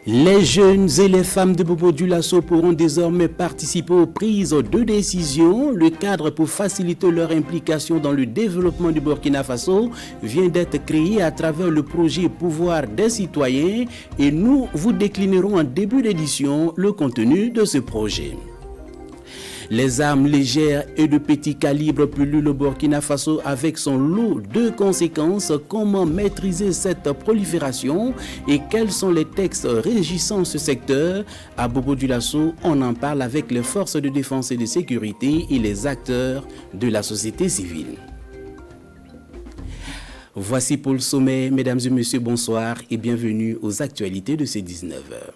Les jeunes et les femmes de Bobo Dioulasso pourront désormais participer aux prises de décision. Le cadre pour faciliter leur implication dans le développement du Burkina Faso vient d'être créé à travers le projet Pouvoir des citoyens et nous vous déclinerons en début d'édition le contenu de ce projet. Les armes légères et de petit calibre pullulent le Burkina Faso avec son lot de conséquences. Comment maîtriser cette prolifération et quels sont les textes régissant ce secteur? À Bobo Dioulasso, on en parle avec les forces de défense et de sécurité et les acteurs de la société civile. Voici pour le sommet, mesdames et messieurs, bonsoir et bienvenue aux actualités de ces 19h.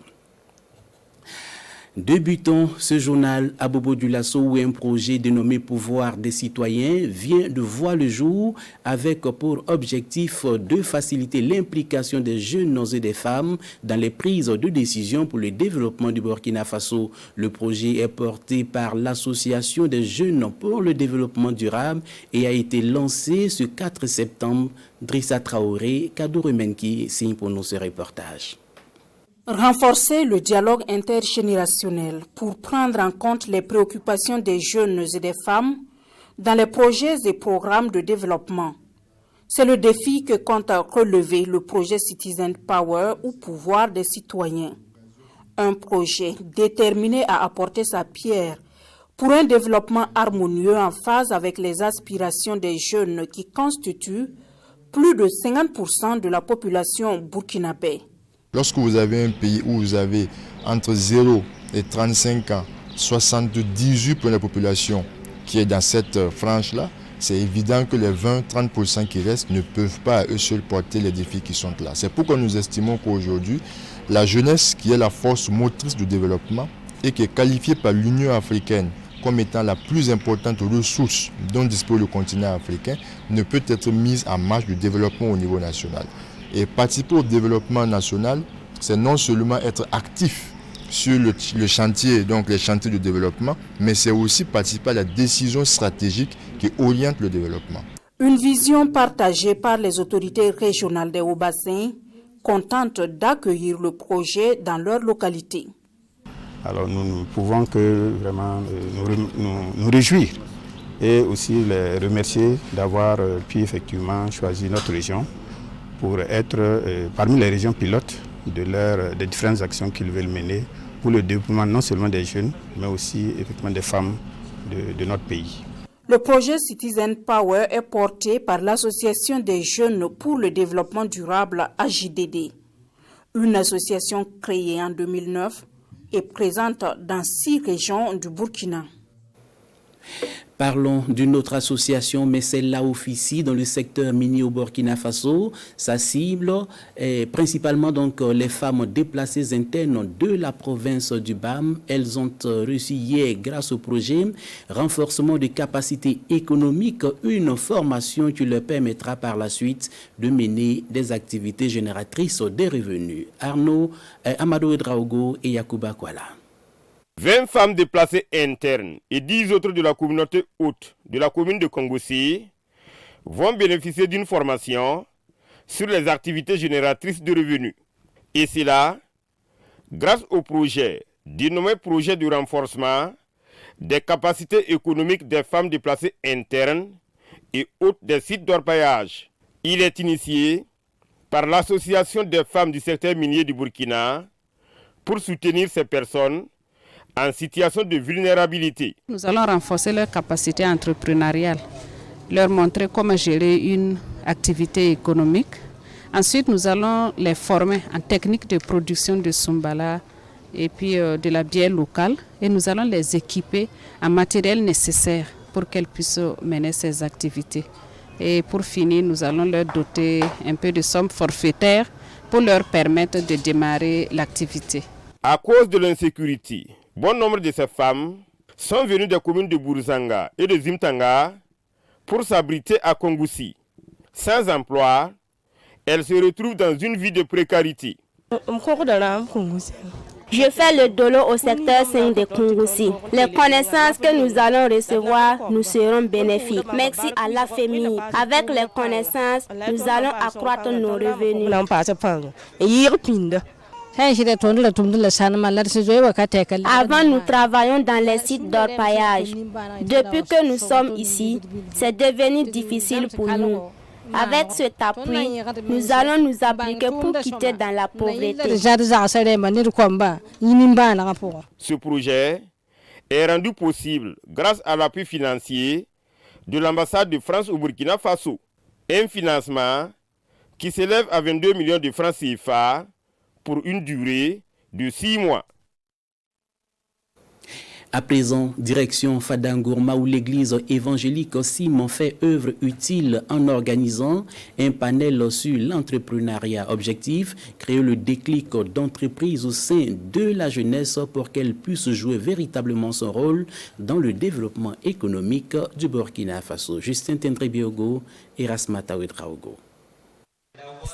Débutons ce journal à Bobo Dioulasso où un projet dénommé Pouvoir des citoyens vient de voir le jour avec pour objectif de faciliter l'implication des jeunes et des femmes dans les prises de décision pour le développement du Burkina Faso. Le projet est porté par l'Association des jeunes pour le développement durable et a été lancé ce 4 septembre. Drissa Traoré, Kadoure Menki signe pour nous ce reportage. Renforcer le dialogue intergénérationnel pour prendre en compte les préoccupations des jeunes et des femmes dans les projets et programmes de développement. C'est le défi que compte relever le projet Citizen Power ou Pouvoir des citoyens. Un projet déterminé à apporter sa pierre pour un développement harmonieux en phase avec les aspirations des jeunes qui constituent plus de 50% de la population burkinabé. Lorsque vous avez un pays où vous avez entre 0 et 35 ans, 78% de la population qui est dans cette frange-là, c'est évident que les 20-30% qui restent ne peuvent pas à eux seuls porter les défis qui sont là. C'est pourquoi nous estimons qu'aujourd'hui, la jeunesse qui est la force motrice du développement et qui est qualifiée par l'Union africaine comme étant la plus importante ressource dont dispose le continent africain, ne peut être mise en marche du développement au niveau national. Et participer au développement national, c'est non seulement être actif sur le chantier, donc les chantiers de développement, mais c'est aussi participer à la décision stratégique qui oriente le développement. Une vision partagée par les autorités régionales des Hauts-Bassins, contentes d'accueillir le projet dans leur localité. Alors nous ne pouvons que vraiment nous réjouir et aussi les remercier d'avoir pu effectivement choisir notre région pour être parmi les régions pilotes des différentes actions qu'ils veulent mener pour le développement non seulement des jeunes, mais aussi effectivement des femmes de notre pays. Le projet Citizen Power est porté par l'Association des jeunes pour le développement durable AJDD, une association créée en 2009 et présente dans 6 régions du Burkina. Parlons d'une autre association, mais celle-là officie dans le secteur minier au Burkina Faso. Sa cible est principalement donc les femmes déplacées internes de la province du BAM. Elles ont reçu hier, grâce au projet renforcement des capacités économiques, une formation qui leur permettra par la suite de mener des activités génératrices des revenus. Amadou Edraogo et Yacouba Kwala. 20 femmes déplacées internes et 10 autres de la communauté haute de la commune de Kongossi vont bénéficier d'une formation sur les activités génératrices de revenus. Et cela, grâce au projet dénommé projet de renforcement des capacités économiques des femmes déplacées internes et hautes des sites d'orpaillage. Il est initié par l'Association des femmes du secteur minier du Burkina pour soutenir ces personnes en situation de vulnérabilité. Nous allons renforcer leurs capacités entrepreneuriales, leur montrer comment gérer une activité économique. Ensuite, nous allons les former en technique de production de Sumbala et puis de la bière locale. Et nous allons les équiper en matériel nécessaire pour qu'elles puissent mener ces activités. Et pour finir, nous allons leur doter un peu de sommes forfaitaires pour leur permettre de démarrer l'activité. À cause de l'insécurité, bon nombre de ces femmes sont venues des communes de Bourzanga et de Zimtanga pour s'abriter à Kongossi. Sans emploi, elles se retrouvent dans une vie de précarité. Je fais le dolo au secteur 5 de Kongossi. Les connaissances que nous allons recevoir nous seront bénéfiques. Merci à la famille. Avec les connaissances, nous allons accroître nos revenus. Avant, nous travaillions dans les sites d'orpaillage. Depuis que nous sommes ici, c'est devenu difficile pour nous. Avec cet appui, nous allons nous appliquer pour quitter dans la pauvreté. Ce projet est rendu possible grâce à l'appui financier de l'ambassade de France au Burkina Faso. Un financement qui s'élève à 22 millions de francs CFA pour une durée de 6 mois. À présent, direction Fadangourma où l'église évangélique Simon fait œuvre utile en organisant un panel sur l'entrepreneuriat. Objectif, créer le déclic d'entreprise au sein de la jeunesse pour qu'elle puisse jouer véritablement son rôle dans le développement économique du Burkina Faso. Justin Tendré-Biogo et Rasmata Ouedraogo.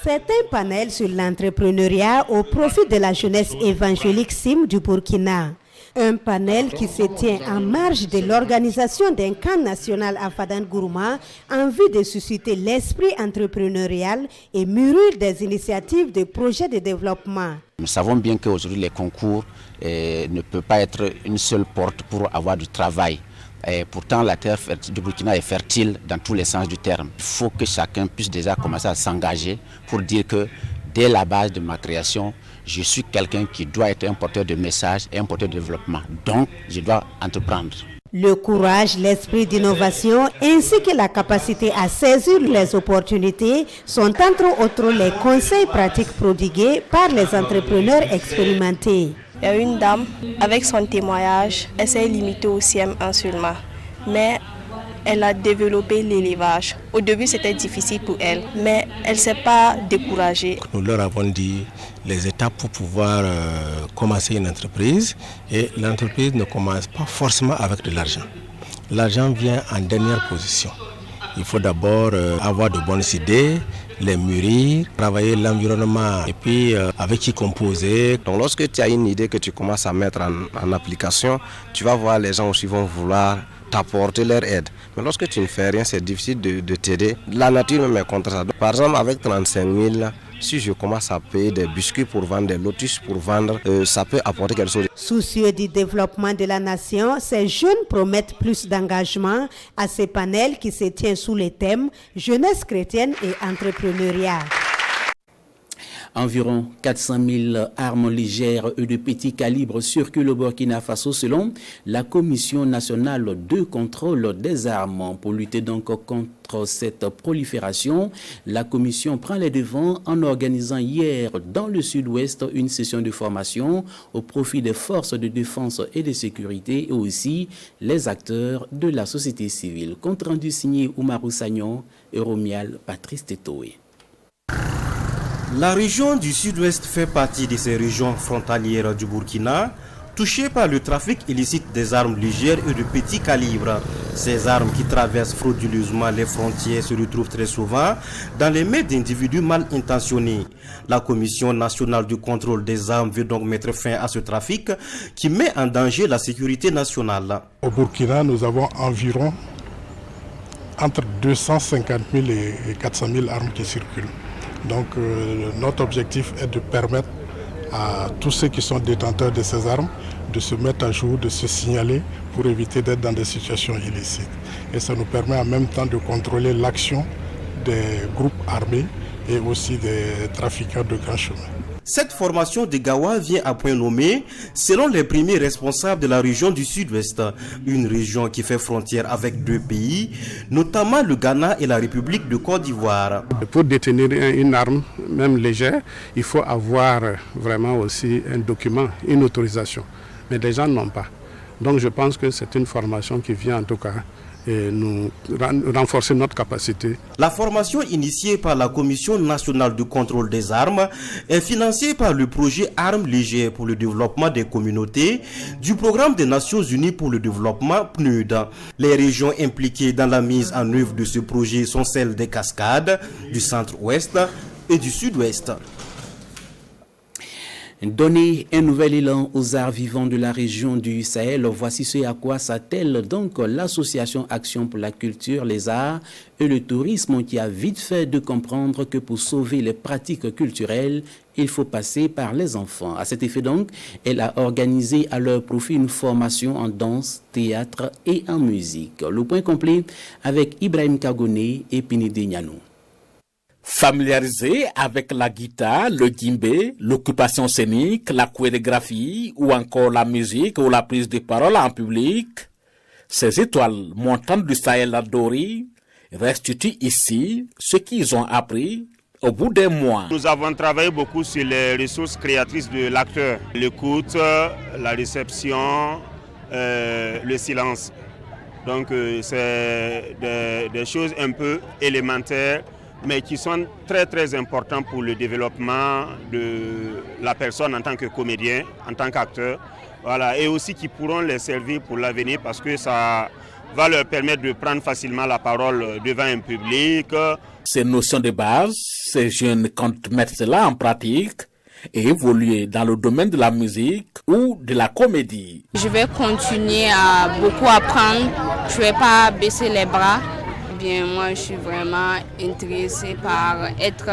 C'est un panel sur l'entrepreneuriat au profit de la jeunesse évangélique SIM du Burkina. Un panel qui se tient en marge de l'organisation d'un camp national à Fadangourma en vue de susciter l'esprit entrepreneurial et mûrir des initiatives de projets de développement. Nous savons bien qu'aujourd'hui les concours ne peuvent pas être une seule porte pour avoir du travail. Et pourtant, la terre du Burkina est fertile dans tous les sens du terme. Il faut que chacun puisse déjà commencer à s'engager pour dire que dès la base de ma création, je suis quelqu'un qui doit être un porteur de messages et un porteur de développement. Donc, je dois entreprendre. Le courage, l'esprit d'innovation ainsi que la capacité à saisir les opportunités sont entre autres les conseils pratiques prodigués par les entrepreneurs expérimentés. Il y a une dame, avec son témoignage, elle s'est limitée au CM1 seulement. Mais elle a développé l'élevage. Au début, c'était difficile pour elle, mais elle ne s'est pas découragée. Nous leur avons dit les étapes pour pouvoir commencer une entreprise. Et l'entreprise ne commence pas forcément avec de l'argent. L'argent vient en dernière position. Il faut d'abord avoir de bonnes idées, les mûrir, travailler l'environnement et puis avec qui composer. Donc lorsque tu as une idée que tu commences à mettre en application, tu vas voir les gens aussi vont vouloir t'apporter leur aide. Mais lorsque tu ne fais rien, c'est difficile de t'aider. La nature même est contre ça. Par exemple, avec 35 000, si je commence à payer des biscuits pour vendre, des lotus pour vendre, ça peut apporter quelque chose. Soucieux du développement de la nation, ces jeunes promettent plus d'engagement à ces panels qui se tiennent sous les thèmes jeunesse chrétienne et entrepreneuriat. Environ 400 000 armes légères et de petit calibre circulent au Burkina Faso selon la Commission nationale de contrôle des armes. Pour lutter donc contre cette prolifération, la Commission prend les devants en organisant hier dans le sud-ouest une session de formation au profit des forces de défense et de sécurité et aussi les acteurs de la société civile. Compte rendu signé Oumarou Sagnon et Romial Patrice Tetoé. La région du sud-ouest fait partie de ces régions frontalières du Burkina, touchées par le trafic illicite des armes légères et de petit calibre. Ces armes qui traversent frauduleusement les frontières se retrouvent très souvent dans les mains d'individus mal intentionnés. La Commission nationale du contrôle des armes veut donc mettre fin à ce trafic qui met en danger la sécurité nationale. Au Burkina, nous avons environ entre 250 000 et 400 000 armes qui circulent. Donc notre objectif est de permettre à tous ceux qui sont détenteurs de ces armes de se mettre à jour, de se signaler pour éviter d'être dans des situations illicites. Et ça nous permet en même temps de contrôler l'action des groupes armés et aussi des trafiquants de grands chemins. Cette formation de Gawa vient à point nommé selon les premiers responsables de la région du sud-ouest, une région qui fait frontière avec deux pays, notamment le Ghana et la République de Côte d'Ivoire. Pour détenir une arme, même légère, il faut avoir vraiment aussi un document, une autorisation. Mais les gens n'ont pas. Donc je pense que c'est une formation qui vient en tout cas et nous renforcer notre capacité. La formation initiée par la Commission nationale de contrôle des armes est financée par le projet Armes légères pour le développement des communautés du programme des Nations Unies pour le développement PNUD. Les régions impliquées dans la mise en œuvre de ce projet sont celles des Cascades, du centre-ouest et du sud-ouest. Donner un nouvel élan aux arts vivants de la région du Sahel, voici ce à quoi s'attelle donc l'association Action pour la culture, les arts et le tourisme qui a vite fait de comprendre que pour sauver les pratiques culturelles, il faut passer par les enfants. À cet effet donc, elle a organisé à leur profit une formation en danse, théâtre et en musique. Le point complet avec Ibrahim Kagone et Pinidi Nianou. Familiarisés avec la guitare, le djembé, l'occupation scénique, la chorégraphie ou encore la musique ou la prise de parole en public, ces étoiles montantes du Sahel Dori restituent ici ce qu'ils ont appris au bout des mois. Nous avons travaillé beaucoup sur les ressources créatrices de l'acteur, l'écoute, la réception, le silence. Donc c'est des choses un peu élémentaires, mais qui sont très très importants pour le développement de la personne en tant que comédien, en tant qu'acteur, voilà, et aussi qui pourront les servir pour l'avenir parce que ça va leur permettre de prendre facilement la parole devant un public. Ces notions de base, ces jeunes comptent mettre cela en pratique et évoluer dans le domaine de la musique ou de la comédie. Je vais continuer à beaucoup apprendre, je ne vais pas baisser les bras. Bien, moi, je suis vraiment intéressée par être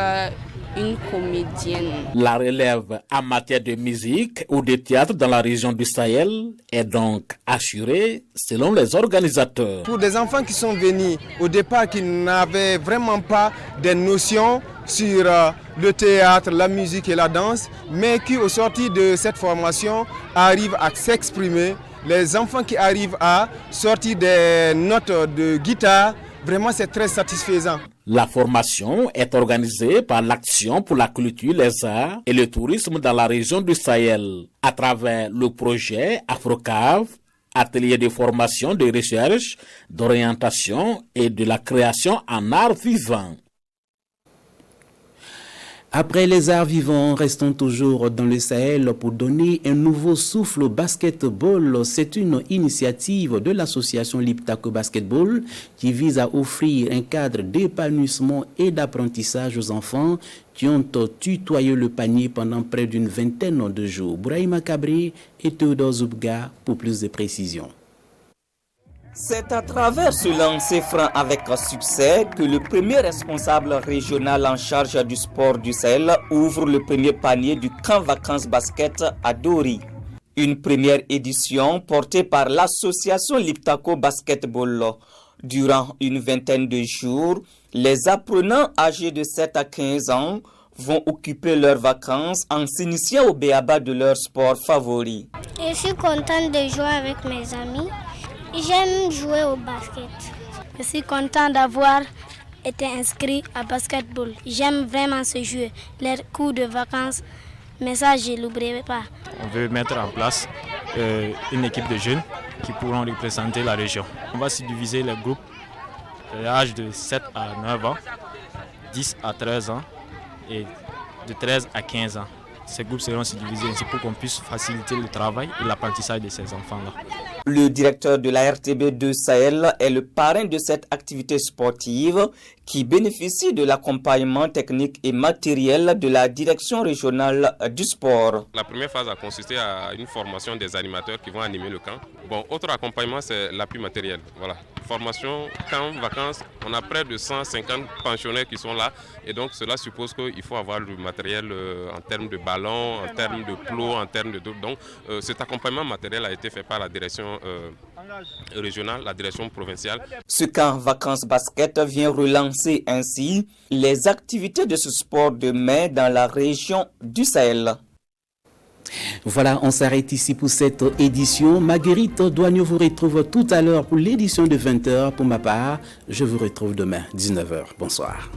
une comédienne. La relève en matière de musique ou de théâtre dans la région du Sahel est donc assurée selon les organisateurs. Pour des enfants qui sont venus au départ qui n'avaient vraiment pas de notions sur le théâtre, la musique et la danse, mais qui au sortir de cette formation arrivent à s'exprimer. Les enfants qui arrivent à sortir des notes de guitare, vraiment, c'est très satisfaisant. La formation est organisée par l'Action pour la culture, les arts et le tourisme dans la région du Sahel à travers le projet Afrocave, atelier de formation, de recherche, d'orientation et de la création en art vivant. Après les arts vivants, restons toujours dans le Sahel pour donner un nouveau souffle au basketball. C'est une initiative de l'association Liptako Basketball qui vise à offrir un cadre d'épanouissement et d'apprentissage aux enfants qui ont tutoyé le panier pendant près d'une vingtaine de jours. Bouraïma Kabri et Théodore Zoubga pour plus de précisions. C'est à travers ce lancer franc avec succès que le premier responsable régional en charge du sport du Sahel ouvre le premier panier du camp vacances basket à Dori. Une première édition portée par l'association Liptako Basketball. Durant une vingtaine de jours, les apprenants âgés de 7 à 15 ans vont occuper leurs vacances en s'initiant au béaba de leur sport favori. Je suis contente de jouer avec mes amis. J'aime jouer au basket. Je suis content d'avoir été inscrit à basketball. J'aime vraiment ce jeu. Les cours de vacances, mais ça, je ne l'oublierai pas. On veut mettre en place une équipe de jeunes qui pourront représenter la région. On va subdiviser les groupes de l'âge de 7 à 9 ans, 10 à 13 ans et de 13 à 15 ans. Ces groupes seront subdivisés ainsi pour qu'on puisse faciliter le travail et l'apprentissage de ces enfants-là. Le directeur de la RTB de Sahel est le parrain de cette activité sportive qui bénéficie de l'accompagnement technique et matériel de la direction régionale du sport. La première phase a consisté à une formation des animateurs qui vont animer le camp. Bon, autre accompagnement, c'est l'appui matériel. Voilà. Formation, camp, vacances, on a près de 150 pensionnaires qui sont là et donc cela suppose qu'il faut avoir le matériel en termes de ballons, en termes de plots, en termes de... Donc cet accompagnement matériel a été fait par la direction régionale, la direction provinciale. Ce camp vacances basket vient relancer ainsi les activités de ce sport de mai dans la région du Sahel. Voilà, on s'arrête ici pour cette édition. Marguerite Douagneau vous retrouve tout à l'heure pour l'édition de 20h. Pour ma part, je vous retrouve demain, 19h. Bonsoir.